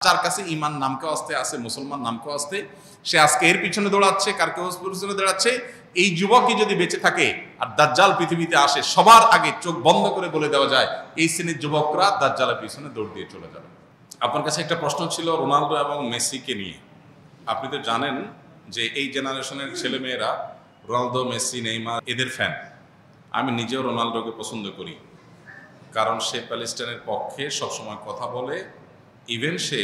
যার কাছে ইমান নামকে আসতে আছে, মুসলমান নামকে আসতে, সে আজকে এর পিছনে দৌড়াচ্ছে, কার কেউ পিছনে দৌড়াচ্ছে। এই যুবকই যদি বেঁচে থাকে আর দাজ্জাল পৃথিবীতে আসে, সবার আগে চোখ বন্ধ করে বলে দেওয়া যায় এই শ্রেণীর যুবকরা দাজ্জালের পিছনে দৌড় দিয়ে চলে যাবে। আপনার কাছে একটা প্রশ্ন ছিল রোনালদো এবং মেসিকে নিয়ে। আপনি তো জানেন যে এই জেনারেশনের ছেলেমেয়েরা রোনালদো, মেসি, নেইমার এদের ফ্যান। আমি নিজেও রোনালদোকে পছন্দ করি, কারণ সে প্যালেস্টাইনের পক্ষে সবসময় কথা বলে। ইভেন সে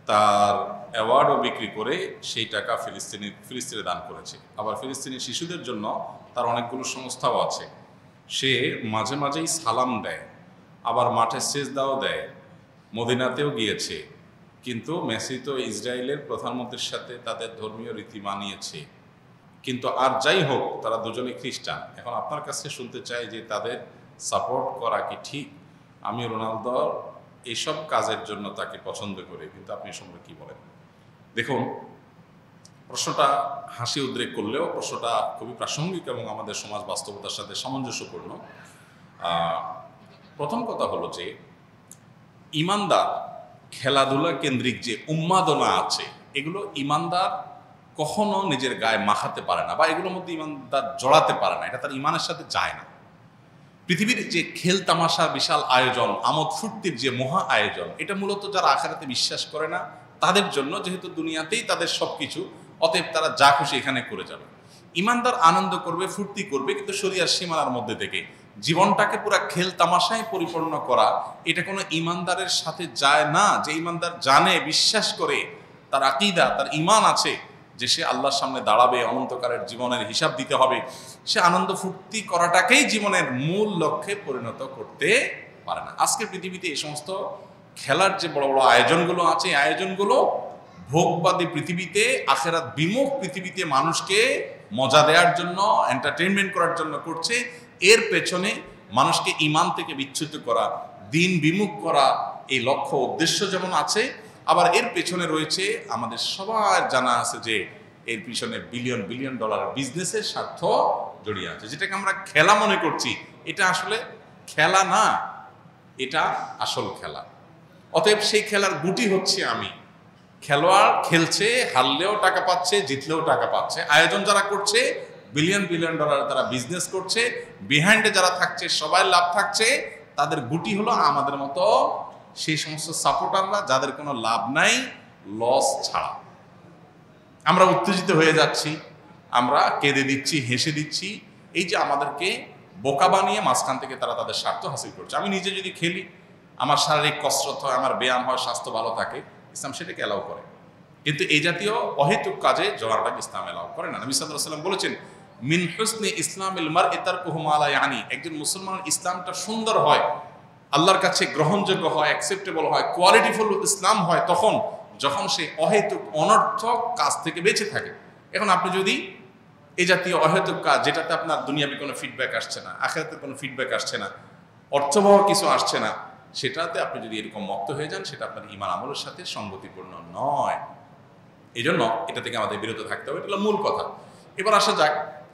তার অ্যাওয়ার্ডও বিক্রি করে সেই টাকা ফিলিস্তিনে দান করেছে। আবার ফিলিস্তিনি শিশুদের জন্য তার অনেকগুলো সংস্থাও আছে। সে মাঝে মাঝেই সালাম দেয়, আবার মাঠে সেজদাও দেয়, মদিনাতেও গিয়েছে। কিন্তু মেসি তো ইসরায়েলের প্রধানমন্ত্রীর সাথে তাদের ধর্মীয় রীতি মানিয়েছে। কিন্তু আর যাই হোক, তারা দুজনেই খ্রিস্টান। এখন আপনার কাছে শুনতে চাই যে তাদের সাপোর্ট করা কি ঠিক? আমি রোনালদো এইসব কাজের জন্য তাকে পছন্দ করি, কিন্তু আপনি এ সম্পর্কে কী বলেন? দেখুন, প্রশ্নটা হাসি উদ্রেক করলেও প্রশ্নটা খুবই প্রাসঙ্গিক এবং আমাদের সমাজ বাস্তবতার সাথে সামঞ্জস্যপূর্ণ। প্রথম কথা হলো যে ইমানদার খেলাধুলা কেন্দ্রিক যে উন্মাদনা আছে, এগুলো ইমানদার কখনো নিজের গায়ে মাখাতে পারে না, বা এগুলোর মধ্যে ইমানদার জড়াতে পারে না। এটা তার ইমানের সাথে যায় না। পৃথিবীর যে খেল তামাশার বিশাল আয়োজন, আমোদ ফুর্তির যে মহা আয়োজন, এটা মূলত যারা আখিরাতে বিশ্বাস করে না তাদের জন্য, যেহেতু দুনিয়াতেই তাদের সব কিছু, অতএব তারা যা খুশি এখানে করে যাবে। ইমানদার আনন্দ করবে, ফুর্তি করবে, কিন্তু শরিয়ার সীমানার মধ্যে থেকে। জীবনটাকে পুরো খেল তামাশায় পরিপূর্ণ করা, এটা কোনো ইমানদারের সাথে যায় না। যে ইমানদার জানে, বিশ্বাস করে, তার আকীদা, তার ঈমান আছে যে সে আল্লাহর সামনে দাঁড়াবে, অনন্তকালের জীবনের হিসাব দিতে হবে, সে আনন্দ ফুর্তি করাটাকেই জীবনের মূল লক্ষ্যে পরিণত করতে পারে না। আজকের পৃথিবীতে এই সমস্ত খেলার যে বড় বড় আয়োজনগুলো আছে, এই আয়োজনগুলো ভোগবাদী পৃথিবীতে, আখিরাত বিমুখ পৃথিবীতে মানুষকে মজা দেওয়ার জন্য, এন্টারটেইনমেন্ট করার জন্য করছে। এর পেছনে মানুষকে ঈমান থেকে বিচ্যুত করা, দিন বিমুখ করা, এই লক্ষ্য উদ্দেশ্য যেমন আছে, আবার এর পেছনে রয়েছে, আমাদের সবার জানা আছে যে এর পিছনে বিলিয়ন বিলিয়ন ডলারের বিজনেসের স্বার্থ জড়িয়ে আছে। যেটাকে আমরা খেলা মনে করছি, এটা আসলে খেলা না, এটা আসল খেলা। অতএব সেই খেলার গুটি হচ্ছে আমি। খেলোয়াড় খেলছে, হারলেও টাকা পাচ্ছে, জিতলেও টাকা পাচ্ছে। আয়োজন যারা করছে, বিলিয়ন বিলিয়ন ডলার তারা বিজনেস করছে, বিহাইন্ডে যারা থাকছে সবাই লাভ থাকছে। তাদের গুটি হলো আমাদের মতো সেই সমস্ত সাপোর্টাররা যাদের কোনো লাভ নাই, লস ছাড়া। আমরা উত্তেজিত হয়ে যাচ্ছি, আমরা কেঁদে দিচ্ছি, হেসে দিচ্ছি। এই যে আমাদেরকে বোকা বানিয়ে মাঝখান থেকে তারা তাদের স্বার্থ হাসিল করছে। আমি নিজে যদি খেলি, আমার শারীরিক কসরত হয়, আমার ব্যায়াম হয়, স্বাস্থ্য ভালো থাকে, ইসলাম সেটাকে অ্যালাউ করে। কিন্তু এই জাতীয় অহেতুক কাজে জড়াটাকে ইসলাম অ্যালাউ করে না। নবী সাল্লাল্লাহু আলাইহি ওয়াসাল্লাম বলেছেন, মিন হুসনি ইসলামিল মারই তারকুহু মা লা ইয়ানি। একজন মুসলমানের ইসলামটা সুন্দর হয়, আল্লাহর কাছে গ্রহণযোগ্য হয়, অ্যাকসেপ্টেবল হয়, কোয়ালিটিফুল ইসলাম হয় তখন যখন সে অহেতুক অনর্থক কাজ থেকে বেঁচে থাকে। এখন আপনি যদি এই জাতীয় অহেতুক কাজ, যেটাতে আপনার দুনিয়াবি কোনো ফিডব্যাক আসছে না, আখিরাতের কোনো ফিডব্যাক আসছে না, অর্থবহ কিছু আসছে না, সেটাতে আপনি যদি এরকম মত্ত হয়ে যান, সেটা আপনার ঈমান আমলের সাথে সঙ্গতিপূর্ণ নয়। এই জন্য এটা থেকে আমাদের বিরত থাকতে হবে। এটা হলো মূল কথা। এবার আসা যাক,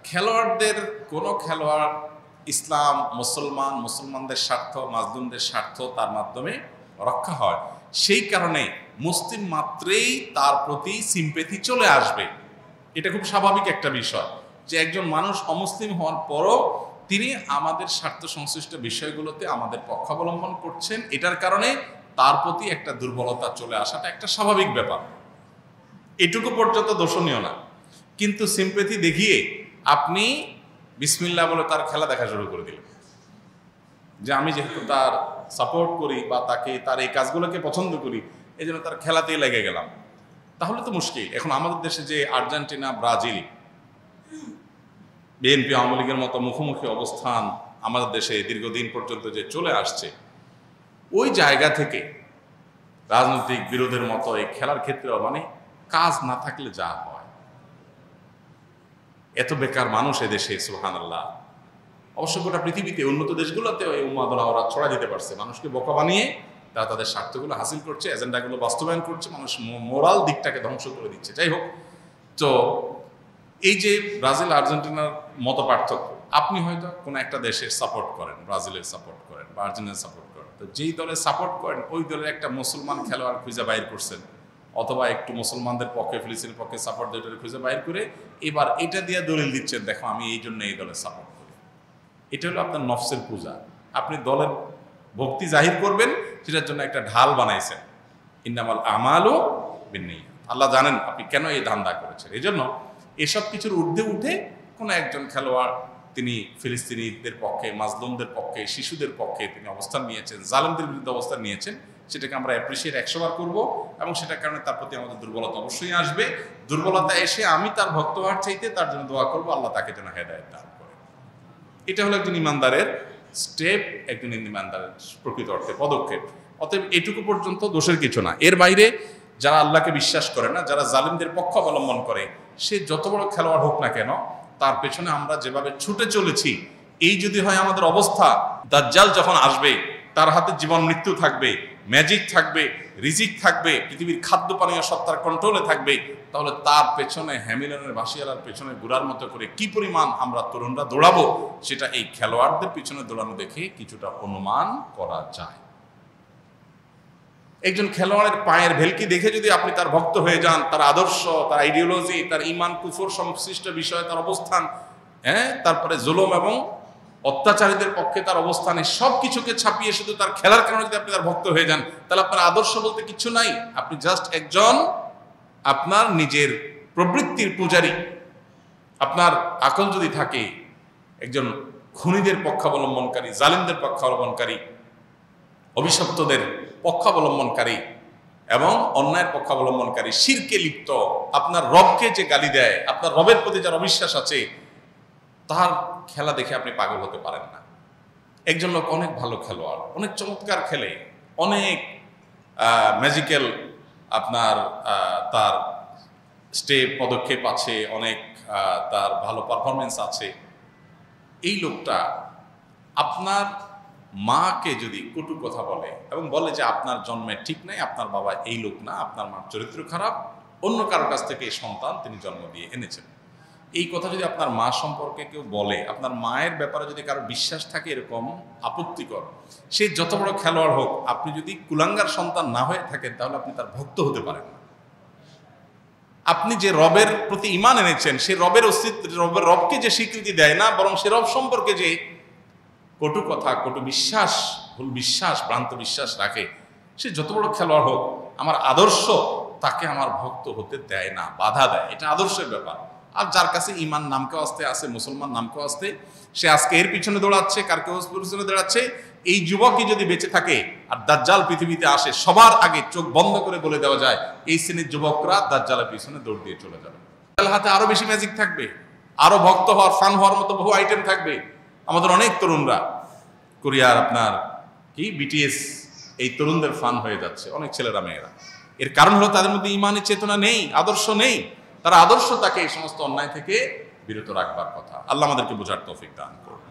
খেলোয়াড়দের কোনো খেলোয়াড় ইসলাম, মুসলমান, মুসলমানদের স্বার্থ, মাজলুমদের স্বার্থ তার মাধ্যমে রক্ষা হয়। সেই কারণে মুসলিম মাত্রেই তার প্রতি সিম্প্যাথি চলে আসবে। এটা খুব স্বাভাবিক একটা বিষয় যে একজন মানুষ অমুসলিম হওয়ার পরও তিনি আমাদের স্বার্থ সংশ্লিষ্ট বিষয়গুলোতে আমাদের পক্ষাবলম্বন করছেন। এটার কারণে তার প্রতি একটা দুর্বলতা চলে আসাটা একটা স্বাভাবিক ব্যাপার, এটুকু পর্যন্ত দোষণীয় না। কিন্তু সিম্প্যাথি দেখিয়ে আপনি বিসমিল্লাহ বলে তার খেলা দেখা শুরু করে দিলেন, যে আমি যেহেতু তার সাপোর্ট করি বা তাকে তার এই কাজগুলোকে পছন্দ করি, এই জন্য তার খেলাতেই লেগে গেলাম, তাহলে তো মুশকিল। এখন আমাদের দেশে যে আর্জেন্টিনা, ব্রাজিল, বিএনপি, আওয়ামী লীগের মতো মুখোমুখি অবস্থান আমাদের দেশে দীর্ঘদিন পর্যন্ত যে চলে আসছে, ওই জায়গা থেকে রাজনৈতিক বিরোধের মতো এই খেলার ক্ষেত্রেও মানে কাজ না থাকলে যা হয়, এত বেকার মানুষ এদেশে, সুবহানাল্লাহ। অবশ্য গোটা পৃথিবীতে উন্নত দেশগুলোতেও এই উন্মাদনা ওরা ছড়া দিতে পারছে। মানুষকে বোকা বানিয়ে তারা তাদের স্বার্থগুলো হাসিল করছে, এজেন্ডাগুলো বাস্তবায়ন করছে, মানুষ মোরাল দিকটাকে ধ্বংস করে দিচ্ছে। যাই হোক, তো এই যে ব্রাজিল আর্জেন্টিনার মত পার্থক্য, আপনি হয়তো কোনো একটা দেশের সাপোর্ট করেন, ব্রাজিলের সাপোর্ট করেন বা আর্জেন্টিনার সাপোর্ট করেন, তো যেই দলে সাপোর্ট করেন ওই দলের একটা মুসলমান খেলোয়াড় খুঁজে বাইর করছেন, অথবা একটু মুসলমানদের পক্ষে ফিলিস্তিনের পক্ষে সাপোর্ট দুইটারে খুঁজে বাইর করে এবার এটা দিয়ে দলিল দিচ্ছেন, দেখো আমি এই জন্য এই দলে সাপোর্ট করি। এটা হলো আপনার নফসের পূজা। আপনি দলের ভক্তি জাহির করবেন, সেটার জন্য একটা ঢাল বানাইছেন। ইন্নামাল আমালু বিন্নিয়াত। আল্লাহ জানেন আপনি কেন এই ধান্দা করেছেন। এই জন্য এসব কিছুর ঊর্ধ্বে উঠে কোনো একজন খেলোয়াড় তিনি ফিলিস্তিনিদের পক্ষে, মাজলুমদের পক্ষে, শিশুদের পক্ষে তিনি অবস্থান নিয়েছেন, জালেমদের বিরুদ্ধে অবস্থান নিয়েছেন, সেটাকে আমরা অ্যাপ্রিসিয়েট 100 বার করবো, এবং সেটার কারণে তার প্রতি আমাদের দুর্বলতা অবশ্যই আসবে। দুর্বলতা এসে আমি তার ভক্ত হওয়ার চাইতে তার জন্য দোয়া করবো, আল্লাহ তাকে যেন হেদায়েত দান করে। এটা হলো একজন ইমানদারের স্টেপ, একজন ইমানদারের প্রকৃত অর্থে পদক্ষেপ। অতএব এটুকু পর্যন্ত দোষের কিছু না। এর বাইরে যারা আল্লাহকে বিশ্বাস করে না, যারা জালিমদের পক্ষ অবলম্বন করে, সে যত বড় খেলোয়াড় হোক না কেন, তার পেছনে আমরা যেভাবে ছুটে চলেছি, এই যদি হয় আমাদের অবস্থা, দাজ্জাল যখন আসবে তার হাতে জীবন মৃত্যু থাকবে, ম্যাজিক থাকবে, রিজিক থাকবে, পৃথিবীর খাদ্য পানীয় সব তার কন্ট্রোলে থাকবে, তাহলে তার পেছনে হ্যামিলনের বাসিয়ালার পেছনে ঘোরার মতো করে কি পরিমাণ আমরা তরুণরা দৌড়াবো, সেটা এই খেলোয়াড়দের পিছনে দৌড়ানো দেখে কিছুটা অনুমান করা যায়। একজন খেলোয়াড়ের পায়ের ভেলকি দেখে যদি আপনি তার ভক্ত হয়ে যান, তার আদর্শ, তার আইডিওলজি, তার ইমান কুফর সংশ্লিষ্ট বিষয়ে তার অবস্থান, তারপরে জুলুম এবং অত্যাচারীদের পক্ষে তার অবস্থানে সব কিছুকে ছাপিয়ে শুধু তার খেলার কারণে যদি আপনি তার ভক্ত হয়ে যান, তাহলে আপনার আদর্শ বলতে কিছু নাই। আপনি জাস্ট একজন আপনার নিজের প্রবৃত্তির পূজারী। আপনার আকল যদি থাকে, একজন খুনিদের পক্ষাবলম্বনকারী, জালিমদের পক্ষাবলম্বনকারী, অভিশপ্তদের পক্ষাবলম্বনকারী এবং অন্যায়ের পক্ষাবলম্বনকারী, শিরকে লিপ্ত, আপনার রবকে যে গালি দেয়, আপনার রবের প্রতি যার অবিশ্বাস আছে, তার খেলা দেখে আপনি পাগল হতে পারেন না। একজন লোক অনেক ভালো খেলোয়াড়, অনেক চমৎকার খেলে, অনেক ম্যাজিক্যাল আপনার তার স্টেপ পদক্ষেপ আছে, অনেক তার ভালো পারফরমেন্স আছে। এই লোকটা আপনার মাকে যদি কটু কথা বলে এবং বলে যে আপনার জন্মে ঠিক নাই, আপনার বাবা এই লোক না, আপনার মার চরিত্র খারাপ, অন্য কারোর কাছ থেকে এই সন্তান তিনি জন্ম দিয়ে এনেছেন, এই কথা যদি আপনার মা সম্পর্কে কেউ বলে, আপনার মায়ের ব্যাপারে যদি কারো বিশ্বাস থাকে এরকম আপত্তিকর, সে যত বড় খেলোয়াড় হোক, আপনি যদি কুলাঙ্গার সন্তান না হয়ে থাকেন, তাহলে আপনি তার ভক্ত হতে পারেন না। আপনি যে রবের প্রতি ঈমান এনেছেন, সে রবের অস্তিত্ব, রবকে যে স্বীকৃতি দেয় না, বরং সে রব সম্পর্কে যে কটু কথা, কটু বিশ্বাস, ভুল বিশ্বাস, ভ্রান্ত বিশ্বাস রাখে, সে যত বড় খেলোয়াড় হোক, আমার আদর্শ তাকে আমার ভক্ত হতে দেয় না, বাধা দেয়। এটা আদর্শের ব্যাপার। আর যার কাছে ঈমান নামকে আসতে আছে, মুসলমান নামকে আসতে, সে আজকে এর পিছনে দৌড়াচ্ছে, কার কেউ পিছনে দৌড়াচ্ছে। এই যুবকই যদি বেঁচে থাকে আর দাজ্জাল পৃথিবীতে আসে, সবার আগে চোখ বন্ধ করে বলে দেওয়া যায় এই শ্রেণীর যুবকরা দাজ্জালের পিছনে দৌড় দিয়ে চলে যাবে। দাজ্জাল হাতে আরো বেশি ম্যাজিক থাকবে, আরো ভক্ত হওয়ার, ফান হওয়ার মতো বহু আইটেম থাকবে। আমাদের অনেক তরুণরা কোরিয়ার আপনার কি বিটিএস, এই তরুণদের ফান হয়ে যাচ্ছে, অনেক ছেলেরা মেয়েরা। এর কারণ হলো তাদের মধ্যে ঈমানের চেতনা নেই, আদর্শ নেই। তারা আদর্শ তাকে এই সমস্ত অন্যায় থেকে বিরত রাখবার কথা। আল্লাহ আমাদেরকে বোঝার তৌফিক দান করুন।